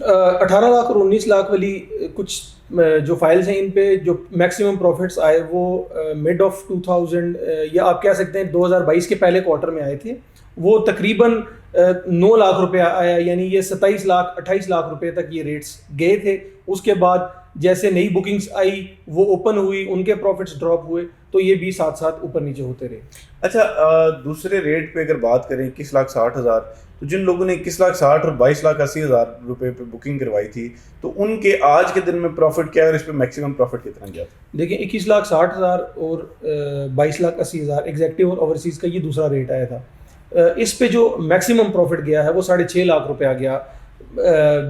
18 لاکھ اور 19 لاکھ والی کچھ جو فائلز ہیں ان پہ جو میکسیمم پروفٹس آئے وہ مڈ آف 2000 یا آپ کہہ سکتے ہیں 2022 کے پہلے کوارٹر میں آئے تھے. وہ تقریباً 9 لاکھ روپے آیا, یعنی یہ 27 لاکھ 28 لاکھ روپے تک یہ ریٹس گئے تھے. اس کے بعد جیسے نئی بکنگز آئی وہ اوپن ہوئی, ان کے پروفٹس ڈراپ ہوئے, تو یہ بھی ساتھ ساتھ اوپر نیچے ہوتے رہے. اچھا دوسرے ریٹ پہ اگر بات کریں 21,60,000, تو جن لوگوں نے 21,60,000 اور 22,80,000 روپے پہ بکنگ کروائی تھی تو ان کے آج کے دن میں پروفٹ کیا ہے اور اس پہ میکسیمم پروفٹ کتنا گیا تھا؟ دیکھیں 21,60,000 اور 22,80,000 ایگزیکٹو اور اوورسیز کا یہ دوسرا ریٹ آیا تھا. اس پہ جو میکسیمم پروفٹ گیا ہے وہ 6.5 لاکھ روپیہ گیا.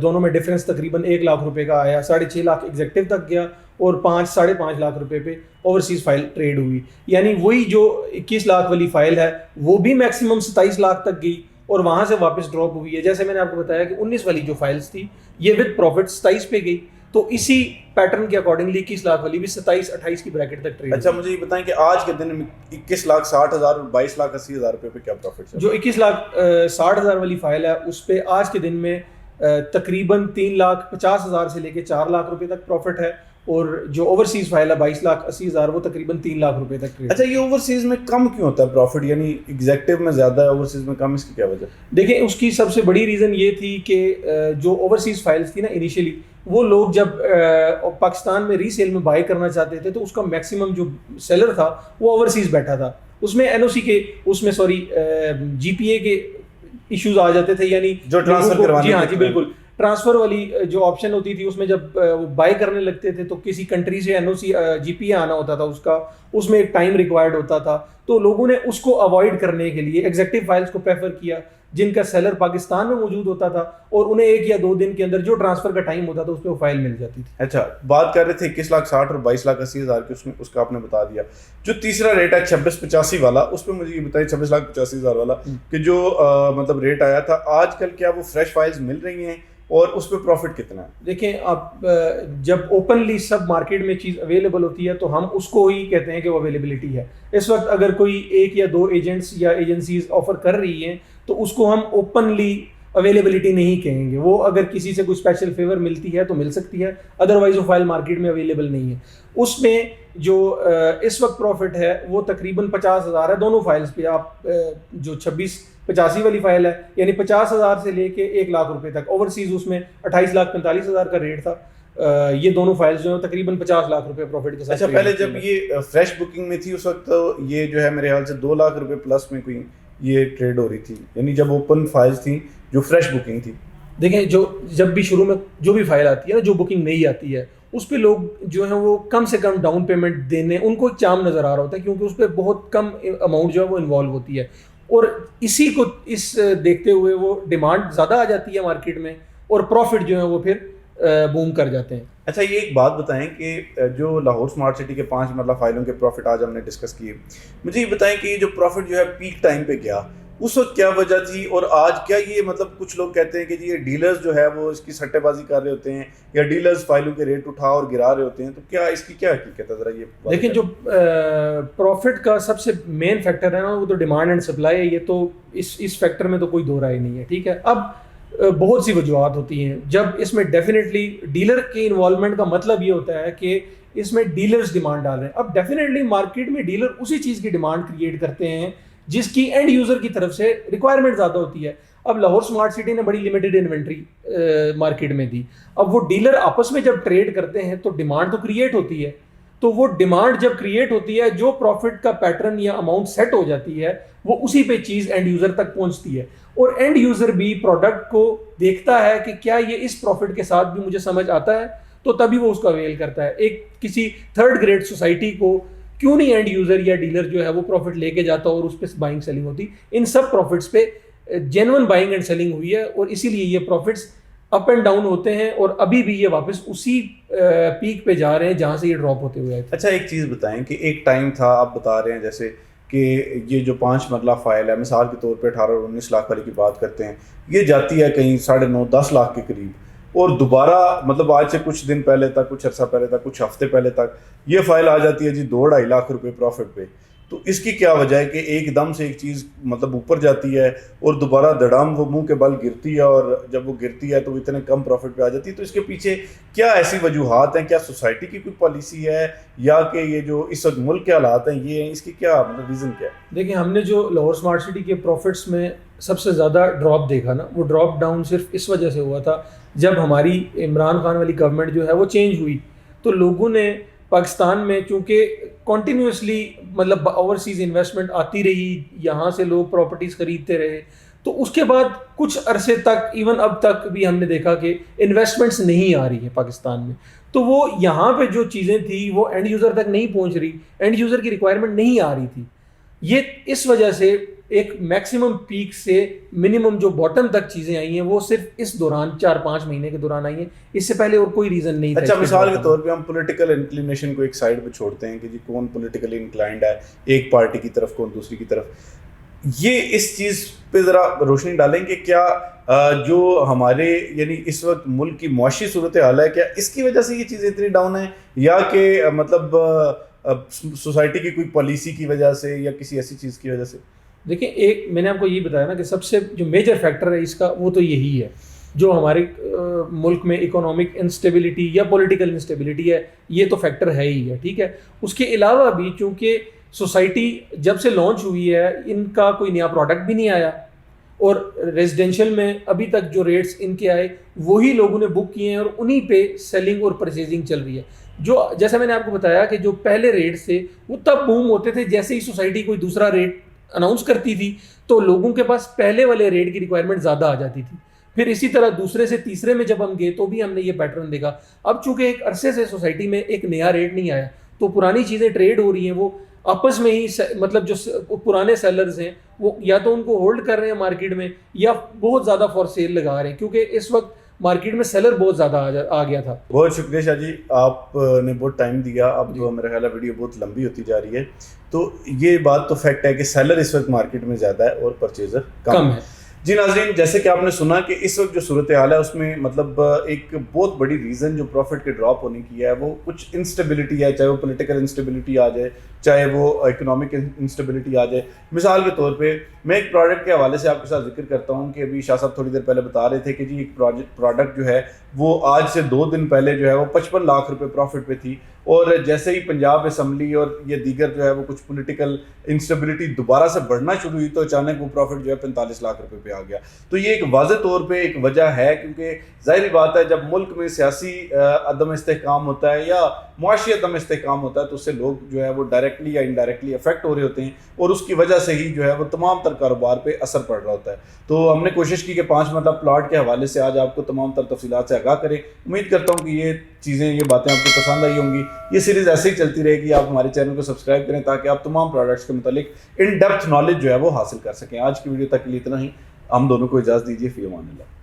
دونوں میں ڈفرینس تقریباً 1 لاکھ روپے کا آیا. 6.5 لاکھ ایگزیکٹو تک گیا اور 5.5 لاکھ روپے پہ اوورسیز فائل ٹریڈ ہوئی. یعنی وہی جو 21 لاکھ والی فائل ہے وہ بھی میکسیمم 27 لاکھ تک گئی اور وہاں سے واپس ڈراپ ہوئی ہے. جیسے میں نے آپ کو بتایا کہ 19 والی جو فائلز تھی یہ ود پروفٹ 27 پہ گئی, تو اسی پیٹرن کے اکارڈنگلی 21 لاکھ والی بھی 27-28 کی بریکٹ تک ٹریڈ. اچھا مجھے یہ بتائیں کہ آج کے دن میں 21,60,000 اور 22,80,000 روپے پہ کیا پروفٹ ہے؟ جو 21,60,000 والی فائل ہے اس پہ آج کے دن میں تقریباً 3,50,000 سے لے کے 4 لاکھ روپے تک پروفٹ ہے, اور جو اوورسیز فائل ہے 22,80,000 وہ تقریباً 3 لاکھ روپے تک ٹریڈ. اچھا یہ اوورسیز میں کم کیوں ہوتا ہے پروفٹ, یعنی ایگزیکٹو میں زیادہ ہے اوورسیز میں کم, اس کی کیا وجہ؟ دیکھیں اس کی سب سے بڑی ریزن یہ تھی کہ جو اوورسیز فائلز تھی نا انیشیلی, وہ لوگ جب پاکستان میں ری سیل میں بائی کرنا چاہتے تھے تو اس کا میکسیمم جو سیلر تھا وہ اوورسیز بیٹھا تھا. اس میں این او سی کے اس میں جی پی اے کے ایشوز آ جاتے تھے, یعنی جو ٹرانسفر کروانے. جی ہاں جی بالکل, ٹرانسفر والی جو آپشن ہوتی تھی اس میں جب بائی کرنے لگتے تھے تو کسی کنٹری سے این او سی جی پی اے آنا ہوتا تھا, اس میں ایک ٹائم ریکوائرڈ ہوتا تھا. تو لوگوں نے اس کو اوائڈ کرنے کے لیے ایگزیکٹو فائلز کو پریفر کیا جن کا سیلر پاکستان میں موجود ہوتا تھا, اور انہیں 1 یا 2 دن کے اندر جو ٹرانسفر کا ٹائم ہوتا تھا اس پہ وہ فائل مل جاتی تھی. اچھا بات کر رہے تھے 21,60,000 اور 22,80,000 کی, اس کا آپ نے بتا دیا. جو تیسرا ریٹ ہے 26,85 والا, اس پہ مجھے یہ بتائیے 26,85,000 والا کہ جو مطلب ریٹ آیا تھا, آج کل کیا وہ فریش فائلز مل رہی ہیں اور اس پہ پروفٹ کتنا ہے؟ دیکھیں آپ جب اوپنلی سب مارکیٹ میں چیز اویلیبل ہوتی ہے تو ہم اس کو ہی کہتے ہیں کہ وہ اویلیبلٹی ہے. اس وقت اگر کوئی 1 یا 2 ایجنٹس یا ایجنسیز آفر کر رہی ہیں تو اس کو ہم اوپنلی اویلیبلٹی نہیں کہیں گے. وہ اگر کسی سے کوئی اسپیشل فیور ملتی ہے تو مل سکتی ہے, ادروائز وہ فائل مارکیٹ میں اویلیبل نہیں ہے. اس میں جو اس وقت پروفٹ ہے وہ تقریباً 50,000 ہے دونوں فائلز پہ. آپ جو 26,85 والی فائل ہے یعنی 50,000 سے لے کے 1 لاکھ روپے تک, اوورسیز اس میں 28,45,000 کا ریٹ تھا. یہ دونوں فائلز جو ہیں تقریباً 50 لاکھ روپے پروفٹ کے ساتھ. اچھا پہلے جب یہ فریش بکنگ میں تھی اس وقت یہ جو ہے میرے خیال سے 2 لاکھ روپے پلس میں کوئی یہ ٹریڈ ہو رہی تھی, یعنی جب اوپن فائلز تھیں جو فریش بکنگ تھی. دیکھیں جب بھی شروع میں جو بھی فائل آتی ہے نا, جو بکنگ نہیں آتی ہے اس پہ لوگ جو ہیں وہ کم سے کم ڈاؤن پیمنٹ دینے, ان کو ایک چام نظر آ رہا ہوتا ہے کیونکہ اس پہ بہت کم اماؤنٹ جو ہے وہ انوالو ہوتی ہے, اور اسی کو اس دیکھتے ہوئے وہ ڈیمانڈ زیادہ آ جاتی ہے مارکیٹ میں اور پروفٹ جو ہیں وہ پھر بوم کر جاتے ہیں. اچھا یہ ایک بات بتائیں کہ جو لاہور اسمارٹ سٹی کے 5 مطلب فائلوں کے پروفٹ آج ہم نے ڈسکس کیے, مجھے یہ بتائیں کہ یہ جو پروفٹ جو ہے پیک ٹائم پہ گیا اس وقت کیا وجہ تھی, اور آج کیا یہ مطلب کچھ لوگ کہتے ہیں کہ جی یہ ڈیلرز جو ہے وہ اس کی سٹے بازی کر رہے ہوتے ہیں یا ڈیلرز فائلوں کے ریٹ اٹھا اور گرا رہے ہوتے ہیں, تو کیا اس کی کیا حقیقت ہے ذرا یہ دیکھیں. جو پروفٹ کا سب سے مین فیکٹر ہے نا وہ تو ڈیمانڈ اینڈ سپلائی ہے, یہ تو اس فیکٹر میں تو کوئی دو رائے نہیں ہے, ٹھیک ہے. اب بہت سی وجوہات ہوتی ہیں جب اس میں ڈیفینیٹلی ڈیلر کی انوالومنٹ کا مطلب یہ ہوتا ہے کہ اس میں ڈیلرز ڈیمانڈ ڈال رہے ہیں. اب ڈیفینیٹلی مارکیٹ میں ڈیلر اسی چیز کی ڈیمانڈ کریٹ کرتے ہیں جس کی اینڈ یوزر کی طرف سے ریکوائرمنٹ زیادہ ہوتی ہے. اب لاہور اسمارٹ سٹی نے بڑی لمیٹڈ انوینٹری مارکیٹ میں دی. اب وہ ڈیلر آپس میں جب ٹریڈ کرتے ہیں تو ڈیمانڈ تو کریٹ ہوتی ہے, تو وہ ڈیمانڈ جب کریٹ ہوتی ہے جو پروفٹ کا پیٹرن یا اماؤنٹ سیٹ ہو جاتی ہے وہ اسی پہ چیز اینڈ یوزر تک پہنچتی ہے, اور اینڈ یوزر بھی پروڈکٹ کو دیکھتا ہے کہ کیا یہ اس پروفٹ کے ساتھ بھی مجھے سمجھ آتا ہے, تو تبھی وہ اس کا اویل کرتا ہے. ایک کسی تھرڈ گریڈ سوسائٹی کو کیوں نہیں اینڈ یوزر یا ڈیلر جو ہے وہ پروفٹ لے کے جاتا اور اس پہ بائنگ سیلنگ ہوتی. ان سب پروفٹس پہ جینون بائنگ اینڈ سیلنگ ہوئی ہے, اور اسی لیے یہ پروفٹس اپ اینڈ ڈاؤن ہوتے ہیں, اور ابھی بھی یہ واپس اسی پیک پہ جا رہے ہیں جہاں سے یہ ڈراپ ہوتے ہوئے آئے تھے. اچھا ایک چیز بتائیں کہ ایک ٹائم تھا, آپ بتا رہے ہیں جیسے کہ یہ جو 5 مرلہ فائل ہے مثال کے طور پہ 18 اور 19 لاکھ والی کی بات کرتے ہیں, یہ جاتی ہے کہیں 9.5-10 لاکھ کے قریب, اور دوبارہ مطلب آج سے کچھ دن پہلے تک, کچھ عرصہ پہلے تک, کچھ ہفتے پہلے تک یہ فائل آ جاتی ہے جی 2-2.5 لاکھ روپے پروفٹ پہ. تو اس کی کیا وجہ ہے کہ ایک دم سے ایک چیز مطلب اوپر جاتی ہے اور دوبارہ دڑام وہ منہ کے بل گرتی ہے، اور جب وہ گرتی ہے تو اتنے کم پروفٹ پہ آ جاتی ہے؟ تو اس کے پیچھے کیا ایسی وجوہات ہیں؟ کیا سوسائٹی کی کوئی پالیسی ہے، یا کہ یہ جو اس وقت ملک کے حالات ہیں یہ ہیں؟ اس کی کیا مطلب ریزن کیا ہے؟ دیکھیں ہم نے جو لاہور اسمارٹ سٹی کے پروفٹس میں سب سے زیادہ ڈراپ دیکھا نا، وہ ڈراپ ڈاؤن صرف اس وجہ سے ہوا تھا جب ہماری عمران خان والی گورنمنٹ جو ہے وہ چینج ہوئی، تو لوگوں نے پاکستان میں چونکہ کنٹینیوسلی مطلب اوورسیز انویسٹمنٹ آتی رہی، یہاں سے لوگ پراپرٹیز خریدتے رہے، تو اس کے بعد کچھ عرصے تک ایون اب تک بھی ہم نے دیکھا کہ انویسٹمنٹس نہیں آ رہی ہیں پاکستان میں، تو وہ یہاں پہ جو چیزیں تھیں وہ اینڈ یوزر تک نہیں پہنچ رہی، اینڈ یوزر کی ریکوائرمنٹ نہیں آ رہی تھی. یہ اس وجہ سے ایک میکسیمم پیک سے منیمم جو باٹم تک چیزیں آئی ہیں وہ صرف اس دوران 4-5 مہینے کے دوران آئی ہیں، اس سے پہلے اور کوئی ریزن نہیں تھا. اچھا مثال کے طور پہ ہم پولیٹیکل انکلینیشن کو ایک سائڈ پہ چھوڑتے ہیں کہ جی کون پولیٹیکلی انکلائنڈ ہے، ایک پارٹی کی طرف کون دوسری کی طرف، یہ اس چیز پہ ذرا روشنی ڈالیں کہ کیا جو ہمارے یعنی اس وقت ملک کی معاشی صورتحال ہے کیا اس کی وجہ سے یہ چیزیں اتنی ڈاؤن ہیں، یا کہ مطلب سوسائٹی کی کوئی پالیسی کی وجہ سے یا کسی ایسی چیز کی وجہ سے؟ دیکھیں ایک میں نے آپ کو یہ بتایا نا کہ سب سے جو میجر فیکٹر ہے اس کا وہ تو یہی ہے، جو ہمارے ملک میں اکنامک انسٹیبلٹی یا پولیٹیکل انسٹیبلٹی ہے، یہ تو فیکٹر ہے ہی ہے، ٹھیک ہے. اس کے علاوہ بھی چونکہ سوسائٹی جب سے لانچ ہوئی ہے ان کا کوئی نیا پروڈکٹ بھی نہیں آیا، اور ریزیڈینشیل میں ابھی تک جو ریٹس ان کے آئے وہی لوگوں نے بک کیے ہیں اور انہی پہ سیلنگ اور پرچیزنگ چل رہی ہے. جو جیسا میں نے آپ کو بتایا کہ جو پہلے ریٹس تھے وہ تب بوم ہوتے تھے جیسے ہی سوسائٹی کوئی دوسرا ریٹ اناؤنس کرتی تھی تو لوگوں کے پاس پہلے والے ریٹ کی ریکوائرمنٹ زیادہ آ جاتی تھی. پھر اسی طرح دوسرے سے تیسرے میں جب ہم گئے تو بھی ہم نے یہ پیٹرن دیکھا. اب چونکہ ایک عرصے سے سوسائٹی میں ایک نیا ریٹ نہیں آیا تو پرانی چیزیں ٹریڈ ہو رہی ہیں، وہ آپس میں ہی مطلب جو پرانے سیلرز ہیں وہ یا تو ان کو ہولڈ کر رہے ہیں مارکیٹ میں یا بہت زیادہ فار سیل لگا رہے ہیں، کیونکہ اس وقت مارکیٹ میں سیلر بہت زیادہ آ گیا تھا. بہت شکریہ شاہ جی، آپ نے بہت ٹائم دیا. اب میرا خیال ہے ویڈیو بہت لمبی ہوتی جا رہی ہے، تو یہ بات تو فیکٹ ہے کہ سیلر اس وقت مارکیٹ میں زیادہ ہے اور پرچیزر کم ہے. جی ناظرین، جیسے کہ آپ نے سنا کہ اس وقت جو صورتحال ہے اس میں مطلب ایک بہت بڑی ریزن جو پروفٹ کے ڈراپ ہونے کی ہے وہ کچھ انسٹیبلٹی ہے، چاہے وہ پولیٹیکل انسٹیبلٹی آ جائے، چاہے وہ اکنامک انسٹیبلٹی آ جائے. مثال کے طور پہ میں ایک پروڈکٹ کے حوالے سے آپ کے ساتھ ذکر کرتا ہوں کہ ابھی شاہ صاحب تھوڑی دیر پہلے بتا رہے تھے کہ جی ایک پروڈکٹ جو ہے وہ آج سے 2 دن پہلے جو ہے وہ 55 لاکھ روپے پروفٹ پہ تھی، اور جیسے ہی پنجاب اسمبلی اور یہ دیگر جو ہے وہ کچھ پولیٹیکل انسٹیبلٹی دوبارہ سے بڑھنا شروع ہوئی تو اچانک وہ پروفٹ جو ہے 45 لاکھ روپے پہ آ گیا. تو یہ ایک واضح طور پہ ایک وجہ ہے، کیونکہ ظاہری بات ہے جب ملک میں سیاسی عدم استحکام ہوتا ہے یا معاشی عدم استحکام ہوتا ہے تو اس سے لوگ جو ہے وہ ڈائریکٹلی یا انڈائریکٹلی افیکٹ ہو رہے ہوتے ہیں، اور اس کی وجہ سے ہی جو ہے وہ تمام تر کاروبار پہ اثر پڑ رہا ہوتا ہے. تو ہم نے کوشش کی کہ 5 مرتبہ پلاٹ کے حوالے سے آج آپ کو تمام تر تفصیلات سے آگاہ کریں. امید کرتا ہوں کہ یہ چیزیں یہ باتیں آپ کو پسند آئی ہوں گی. یہ سیریز ایسے ہی چلتی رہے گی. آپ ہمارے چینل کو سبسکرائب کریں تاکہ آپ تمام پروڈکٹس کے متعلق ان ڈیپتھ نالج جو ہے وہ حاصل کر سکیں. آج کی ویڈیو تک کے لیے اتنا ہی. ہم دونوں کو اجازت دیجیے. فی امان اللہ.